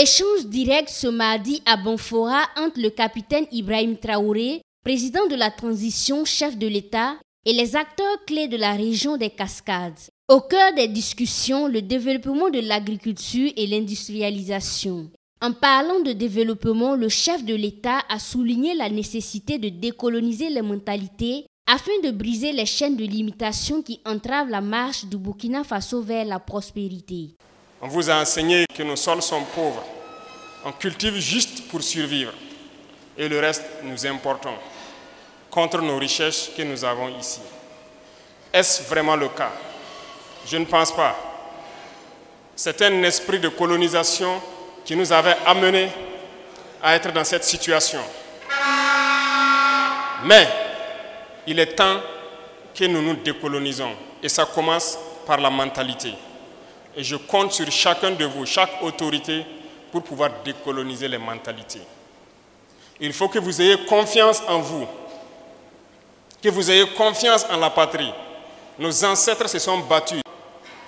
Échange direct ce mardi à Banfora entre le capitaine Ibrahim Traoré, président de la transition, chef de l'État, et les acteurs clés de la région des Cascades. Au cœur des discussions, le développement de l'agriculture et l'industrialisation. En parlant de développement, le chef de l'État a souligné la nécessité de décoloniser les mentalités afin de briser les chaînes de limitation qui entravent la marche du Burkina Faso vers la prospérité. On vous a enseigné que nos sols sont pauvres. On cultive juste pour survivre. Et le reste, nous importons contre nos richesses que nous avons ici. Est-ce vraiment le cas? Je ne pense pas. C'est un esprit de colonisation qui nous avait amenés à être dans cette situation. Mais il est temps que nous nous décolonisons. Et ça commence par la mentalité. Et je compte sur chacun de vous, chaque autorité, pour pouvoir décoloniser les mentalités. Il faut que vous ayez confiance en vous, que vous ayez confiance en la patrie. Nos ancêtres se sont battus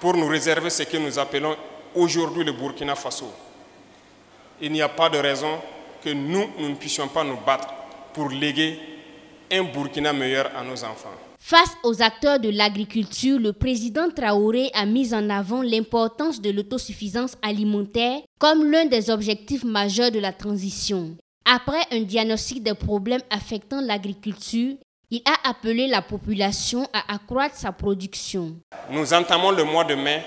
pour nous réserver ce que nous appelons aujourd'hui le Burkina Faso. Il n'y a pas de raison que nous ne puissions pas nous battre pour léguer un Burkina meilleur à nos enfants. Face aux acteurs de l'agriculture, le président Traoré a mis en avant l'importance de l'autosuffisance alimentaire comme l'un des objectifs majeurs de la transition. Après un diagnostic des problèmes affectant l'agriculture, il a appelé la population à accroître sa production. Nous entamons le mois de mai,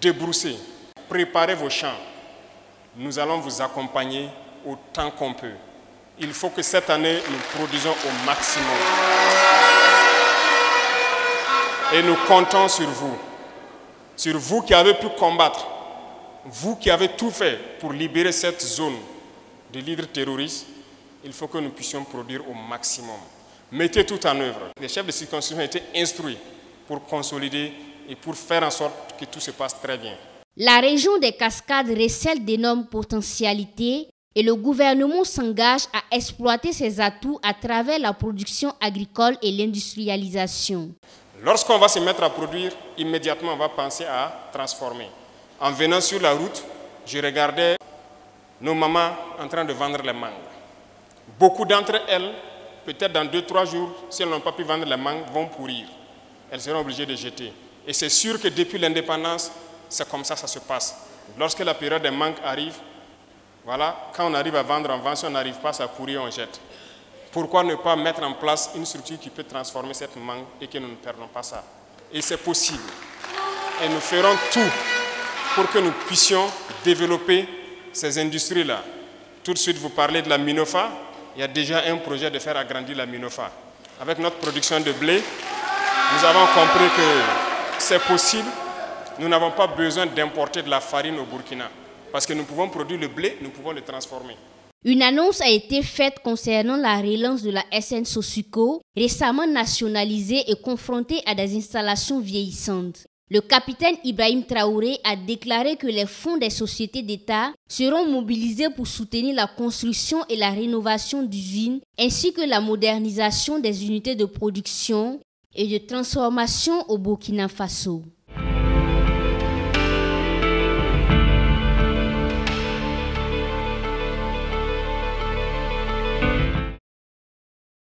débrousser, préparez vos champs. Nous allons vous accompagner autant qu'on peut. Il faut que cette année, nous produisons au maximum. Et nous comptons sur vous qui avez pu combattre, vous qui avez tout fait pour libérer cette zone de leaders terroristes. Il faut que nous puissions produire au maximum. Mettez tout en œuvre. Les chefs de circonscription ont été instruits pour consolider et pour faire en sorte que tout se passe très bien. La région des Cascades recèle d'énormes potentialités et le gouvernement s'engage à exploiter ses atouts à travers la production agricole et l'industrialisation. Lorsqu'on va se mettre à produire, immédiatement on va penser à transformer. En venant sur la route, je regardais nos mamans en train de vendre les mangues. Beaucoup d'entre elles, peut-être dans 2-3 jours, si elles n'ont pas pu vendre les mangues, vont pourrir. Elles seront obligées de jeter. Et c'est sûr que depuis l'indépendance, c'est comme ça que ça se passe. Lorsque la période des mangues arrive, voilà, quand on arrive à vendre, on vend. Si on n'arrive pas, ça pourrit, on jette. Pourquoi ne pas mettre en place une structure qui peut transformer cette mangue et que nous ne perdons pas ça? Et c'est possible. Et nous ferons tout pour que nous puissions développer ces industries-là. Tout de suite, vous parlez de la Minofa. Il y a déjà un projet de faire agrandir la Minofa. Avec notre production de blé, nous avons compris que c'est possible. Nous n'avons pas besoin d'importer de la farine au Burkina. Parce que nous pouvons produire le blé, nous pouvons le transformer. Une annonce a été faite concernant la relance de la SN Sosuco, récemment nationalisée et confrontée à des installations vieillissantes. Le capitaine Ibrahim Traoré a déclaré que les fonds des sociétés d'État seront mobilisés pour soutenir la construction et la rénovation d'usines, ainsi que la modernisation des unités de production et de transformation au Burkina Faso.